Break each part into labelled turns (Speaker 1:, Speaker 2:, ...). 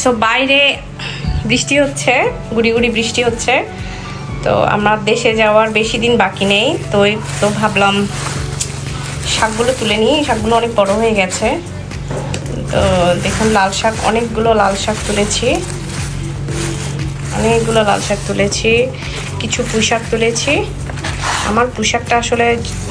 Speaker 1: So বাইরে বৃষ্টি হচ্ছে, গুড়ি গুড়ি বৃষ্টি হচ্ছে। তো আমার দেশে যাওয়ার বেশি দিন বাকি নেই, তো ভাবলাম শাকগুলো তুলে নিই। শাকগুলো অনেক বড় হয়ে গেছে। তো দেখুন লাল শাক, অনেকগুলো লাল শাক তুলেছি, কিছু পুঁই শাক তুলেছি। আমার পুঁই শাকটা আসলে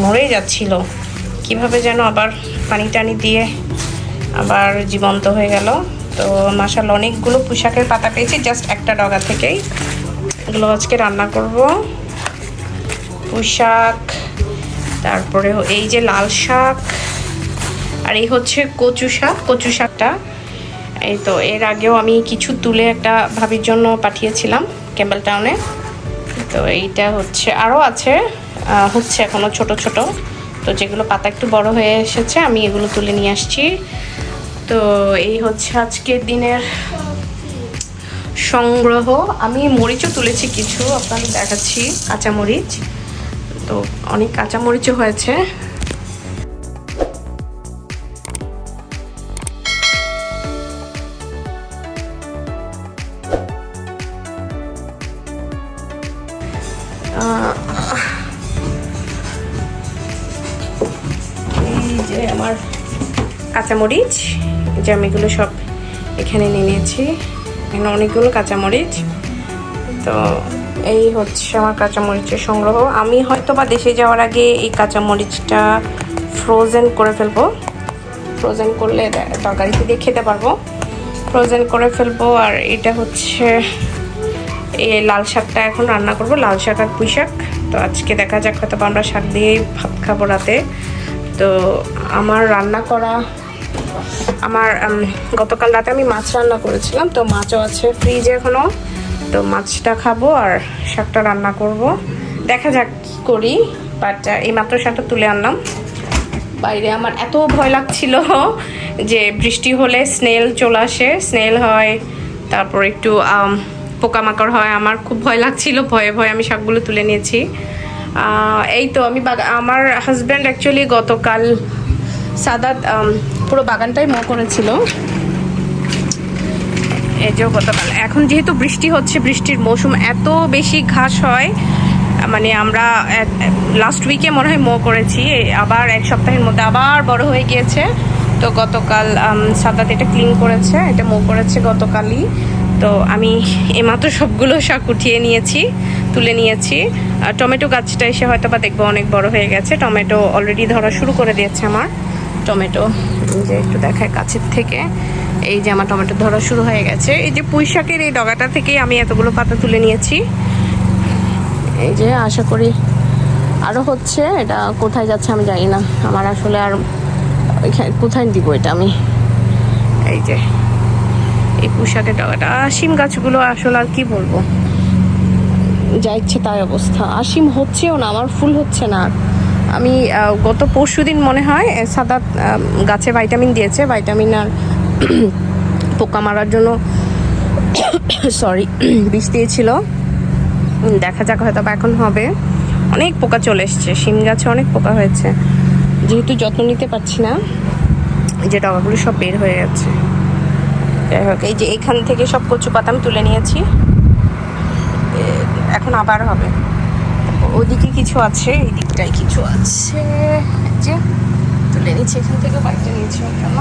Speaker 1: মরেই যাচ্ছিল, কিভাবে যেন আবার পানি টানি দিয়ে আবার জীবন্ত হয়ে গেল। তো মাশাআল্লাহ অনেকগুলো পুঁই শাকের পাতা পেয়েছি জাস্ট একটা ডগা থেকেই। এগুলো আজকে রান্না করব। পুঁই শাক, তারপরে এই যে লাল শাক, আর এই হচ্ছে কচু শাকটা। এই তো এর আগেও আমি কিছু তুলে একটা ভাবির জন্য পাঠিয়েছিলাম ক্যাম্বেল টাউনে। তো এইটা হচ্ছে, আরও আছে, হচ্ছে এখনও ছোট ছোট। তো যেগুলো পাতা একটু বড় হয়ে এসেছে আমি এগুলো তুলে নিয়ে আসছি। তো এই হচ্ছে আজকের দিনের সংগ্রহ। আমি মরিচও তুলেছি কিছু, আপনাদের দেখাচ্ছি, কাঁচামরিচ। তো অনেক কাঁচামরিচও হয়েছে। এই যে আমার কাঁচামরিচ, যে আমি এগুলো সব এখানে নিয়ে নিয়েছি। এখানে অনেকগুলো কাঁচামরিচ। তো এই হচ্ছে আমার কাঁচামরিচের সংগ্রহ। আমি হয়তো বা দেশে যাওয়ার আগে এই কাঁচামরিচটা ফ্রোজেন করে ফেলবো। ফ্রোজেন করলে তরকারিতে দিয়ে খেতে পারবো। ফ্রোজেন করে ফেলবো। আর এটা হচ্ছে এই লাল শাকটা এখন রান্না করব, লাল শাক আর পুঁই শাক। তো আজকে দেখা যাক, হয়তো আমরা শাক দিয়েই ভাত খাবো রাতে। তো আমার রান্না করা, গতকাল রাতে আমি মাছ রান্না করেছিলাম, তো মাছও আছে ফ্রিজে এখনও। তো মাছটা খাবো আর শাকটা রান্না করব। দেখা যাক কী করি। বাট এইমাত্র শাকটা তুলে আনলাম। বাইরে আমার এত ভয় লাগছিল যে বৃষ্টি হলে স্নেল চলে আসে, স্নেল হয়, তারপর একটু পোকামাকড় হয়। আমার খুব ভয় লাগছিল, ভয়ে ভয়ে আমি শাকগুলো তুলে নিয়েছি। এই তো আমি আমার হাজব্যান্ড অ্যাকচুয়ালি গতকাল সাদাত পুরো বাগানটাই করেছিল। এই যে গতকাল, এখন যেহেতু বৃষ্টি হচ্ছে, বৃষ্টির মৌসুম, এত বেশি ঘাস হয়। মানে আমরা লাস্ট উইকে মনে হয় করেছি, আবার এক সপ্তাহের মধ্যে আবার বড় হয়ে গিয়েছে। তো গতকাল সাদাত এটা ক্লিন করেছে, এটা করেছে গতকালই। তো আমি এইমাত্র সবগুলো শাক উঠিয়ে নিয়েছি, তুলে নিয়েছি। টমেটো গাছটা এসে হয়তো বা দেখবো অনেক বড় হয়ে গেছে। টমেটো অলরেডি ধরা শুরু করে দিয়েছে আমার টমেটো, যে একটু দেখায় কাছের থেকে। এই যে আমার টমেটো ধরা শুরু হয়ে গেছে। এই যে পুঁই শাকের এই ডগাটা থেকেই আমি এতগুলো পাতা তুলে নিয়েছি। এই যে আশা করি আরও হচ্ছে। এটা কোথায় যাচ্ছে আমি জানি না, আমার আসলে আর কোথায় দিব এটা আমি। এই যে এই পুঁই শাকের ডগাটা, শিম গাছগুলো আসলে আর কি বলবো, যা ইচ্ছে তাই অবস্থা। শিম হচ্ছেও না, আমার ফুল হচ্ছে না। আমি গত পরশুদিন মনে হয় সাদাত গাছে ভাইটামিন দিয়েছে, ভাইটামিন আর পোকা মারার জন্য বিষ দিয়েছিল। দেখা যাক, হয়তো এখন হবে। অনেক পোকা চলে এসছে, শিম গাছে অনেক পোকা হয়েছে। যেহেতু যত্ন নিতে পারছি না, এই যে ডগাগুলো সব বের হয়ে যাচ্ছে। যাই হোক, এই যে এখান থেকে সব কচু পাতা আমি তুলে নিয়েছি, এখন আবার হবে। ওদিকে কিছু আছে, এই দিকটায় কিছু আছে, যে তুলে নিচ্ছি এখান থেকে, বাইকটা নিয়েছি ওর জন্য।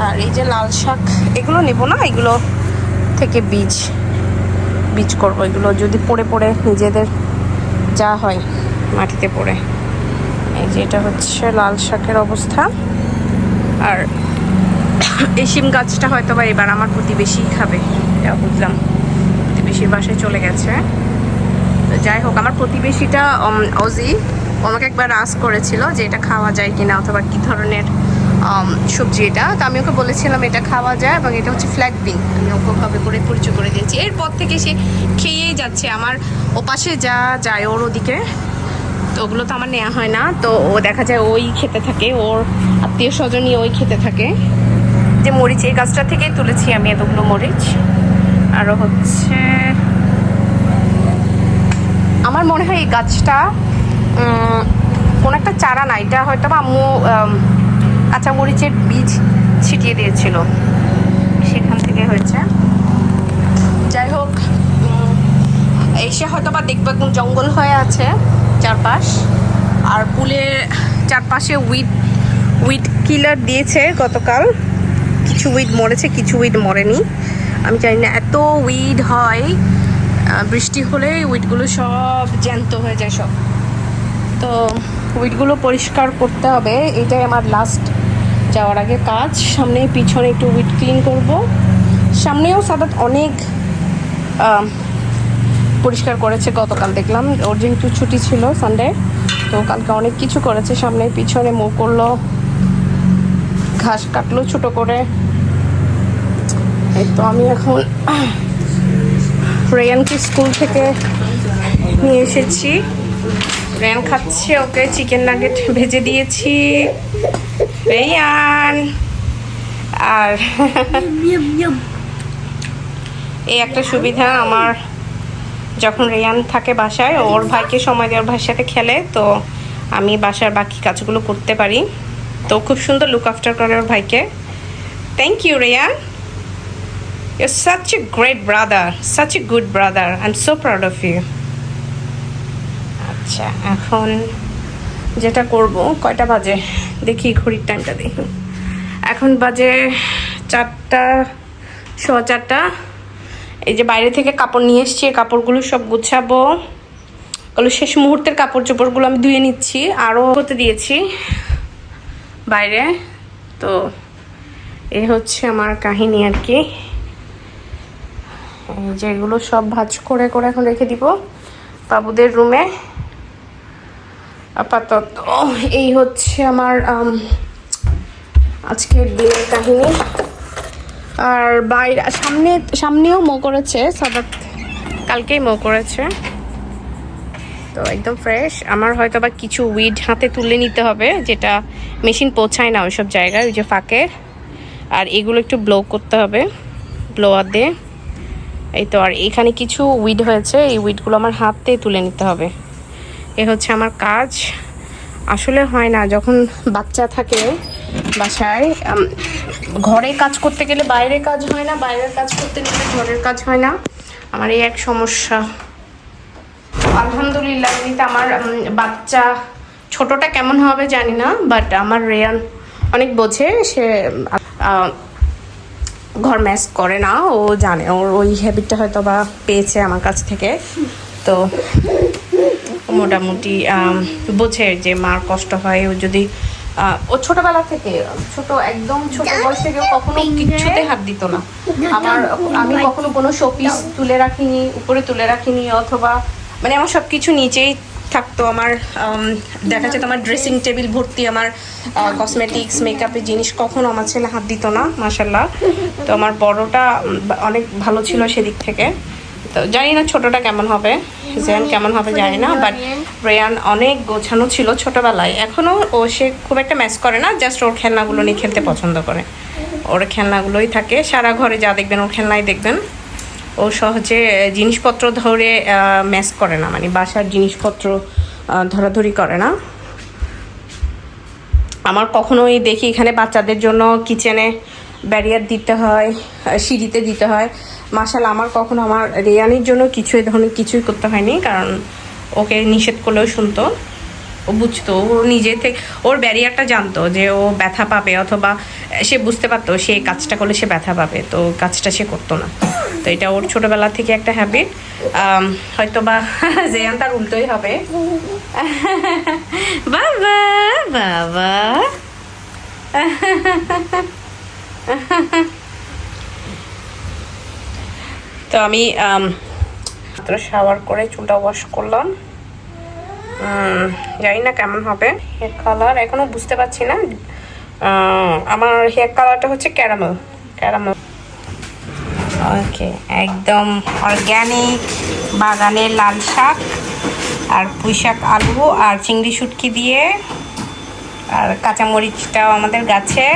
Speaker 1: আর এই যে লাল শাক, এগুলো নেব না, এগুলো থেকে বীজ করবো। এগুলো যদি পড়ে পড়ে নিজেদের যা হয় মাটিতে পড়ে। এই যে এটা হচ্ছে লাল শাকের অবস্থা। আর এই শিম গাছটা হয়তো বা এবার আমার প্রতিবেশী খাবে, এটা বুঝলাম। প্রতিবেশীর বাসায় চলে গেছে। তো যাই হোক, আমার প্রতিবেশীটা অজি, আমাকে একবার আস্ক করেছিল যে এটা খাওয়া যায় কিনা, অথবা কী ধরনের সবজি এটা। তো আমি ওকে বলেছিলাম এটা খাওয়া যায়, এবং এটা হচ্ছে ফ্ল্যাগ বিন। আমি ওকে করে পরিচয় করে দিয়েছি। এরপর থেকে সে খেয়েই যাচ্ছে, আমার ওপাশে যা যায় ওর ওদিকে, তো ওগুলো তো আমার নেওয়া হয় না। তো ও দেখা যায় ওই খেতে থাকে, ওর আত্মীয় স্বজনই ওই খেতে থাকে। যে মরিচ, এই গাছটা থেকেই তুলেছি আমি এতগুলো মরিচ। আরও হচ্ছে আমার মনে হয় এই গাছটা কোনো একটা চারা না, এটা হয়তো বা আম্মু কাঁচামরিচের বীজ ছিটিয়ে দিয়েছিল, সেখান থেকে হয়েছে। যাই হোক, এসে হয়তো বা দেখবো একদম জঙ্গল হয়ে আছে চারপাশ, আর পুলের চারপাশে উইড কিলার দিয়েছে গতকাল। কিছু উইড মরেছে, কিছু উইড মরেনি। আমি জানি না এত উইড হয়, বৃষ্টি হলে উইডগুলো সব জ্যান্ত হয়ে যায় সব। তো উইডগুলো পরিষ্কার করতে হবে, এটাই আমার লাস্ট যাওয়ার আগে কাজ। সামনে পিছনে একটু উইড ক্লিন করব। সামনেও সাদাত অনেক পরিষ্কার করেছে গতকাল, দেখলাম ওর যেহেতু ছুটি ছিল সানডে, তো কালকে অনেক কিছু করেছে। সামনে পিছনে মো করলো, ঘাস কাটলো ছোট করে। এই তো আমি এখন রেয়ানকে স্কুল থেকে নিয়ে এসেছি, রেয়ান খাচ্ছে, ওকে চিকেন নাগেট ভেজে দিয়েছি। রেয়ান আর এই একটা সুবিধা আমার, যখন রেয়ান থাকে বাসায়, ওর ভাইকে সময় দিয়ে ওর ভাইয়ের সাথে খেলে, তো আমি বাসার বাকি কাজগুলো করতে পারি। তো খুব সুন্দর লুক আফটার করে ওর ভাইকে। Thank you Reyan, you're such a great brother, such a good brother, I'm so proud of you. আচ্ছা, এখন যেটা করব, কয়টা বাজে দেখি, ঘড়ির টাইমটা দেখি। এখন বাজে 4:15। এই যে বাইরে থেকে কাপড় নিয়ে এসছি, কাপড়গুলো সব গুছাবো। ওগুলো শেষ মুহূর্তের কাপড় চোপড়গুলো আমি ধুয়ে নিচ্ছি, আরও হতে দিয়েছি বাইরে। তো এই হচ্ছে আমার কাহিনী আর কি। যেগুলো সব ভাঁজ করে করে এখন রেখে দিব বাবুদের রুমে। আপাতত এই হচ্ছে আমার আজকের দিনের কাহিনী। আর বাইরে সামনেও মো করেছে সাদাত, কালকেই মো করেছে, তো একদম ফ্রেশ। আমার হয়তো বা কিছু উইড হাতে তুলে নিতে হবে, যেটা মেশিন পৌঁছায় না ওইসব জায়গায়, ওই যে ফাঁকে। আর এগুলো একটু ব্লো করতে হবে ব্লোয়ার দিয়ে। এই তো, আর এখানে কিছু উইড হয়েছে, এই উইডগুলো আমার হাতে তুলে নিতে হবে। এ হচ্ছে আমার কাজ। আসলে হয় না যখন বাচ্চা থাকে বাসায়, ঘরে কাজ করতে গেলে বাইরে কাজ হয় না, বাইরের কাজ করতে গেলে ঘরের কাজ হয় না। আমার এই এক সমস্যা। আলহামদুলিল্লাহ, এমনিতে আমার বাচ্চা ছোটটা কেমন হবে জানি না, বাট আমার রেয়ান অনেক বোঝে। সে ঘর ম্যাচ করে না, ও জানে, ওর ওই হ্যাবিটটা হয়তো বা পেয়েছে আমার কাছ থেকে। তো মোটামুটি বোঝে যে মার কষ্ট হয়। ও যদি ও ছোটবেলা থেকে, একদম ছোট বয়স থেকে কখনো কিচ্ছুতে হাত দিত না। আমি কখনো কোনো শোপিস তুলে রাখিনি, উপরে তুলে রাখিনি, অথবা মানে আমার সব কিছু নিচেই থাকতো। আমার দেখা যেত আমার ড্রেসিং টেবিল ভর্তি আমার কসমেটিক্স মেকআপের জিনিস, কখনো আমার ছেলে হাত দিত না, মাশাল্লাহ। তো আমার বড়টা অনেক ভালো ছিল সেদিক থেকে। তো জানি না ছোটটা কেমন হবে, জেন কেমন হবে জানি না, বাট রেয়ান অনেক গোছানো ছিল ছোটবেলায়। এখনও সে খুব একটা ম্যাচ করে না, জাস্ট ওর খেলনাগুলো নিয়ে খেলতে পছন্দ করে। ওর খেলনাগুলোই থাকে সারা ঘরে, যা দেখবেন ওর খেলনাই দেখবেন। ও সহজে জিনিসপত্র ধরে ম্যাচ করে না, মানে বাসার জিনিসপত্র ধরাধরি করে না। আমার কখনোই দেখি এখানে বাচ্চাদের জন্য কিচেনে ব্যারিয়ার দিতে হয়, সিঁড়িতে দিতে হয়। মাশাআল্লাহ, আমার কখনো আমার রেয়ানির জন্য কিছু এই ধরনের কিছুই করতে হয়নি, কারণ ওকে নিষেধ করলেও শুনতো, ও বুঝতো, ও নিজে থেকে ওর ব্যারিয়ারটা জানতো যে ও ব্যথা পাবে, অথবা সে বুঝতে পারতো সে কাজটা করলে সে ব্যথা পাবে, তো কাজটা সে করতো না। তো এটা ওর ছোটোবেলা থেকে একটা হ্যাবিট। হয়তো বা জেয়ান তার উল্টোই হবে। বাবা বাবা তো আমি শাওয়ার করে চুলটা ওয়াশ করলাম। জানি না কেমন হবে হেয়ার কালার, এখনো বুঝতে পারছি না। আমার হেয়ার কালারটা হচ্ছে ক্যারামেল। ওকে, একদম অর্গ্যানিক বাগানের লাল শাক আর পুঁই শাক, আলু আর চিংড়ি শুটকি দিয়ে, আর কাঁচামরিচটাও আমাদের গাছে।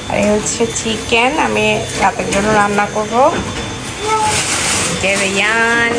Speaker 1: আর এই হচ্ছে চিকেন, আমি রাতের জন্য রান্না করবো। রেয়ান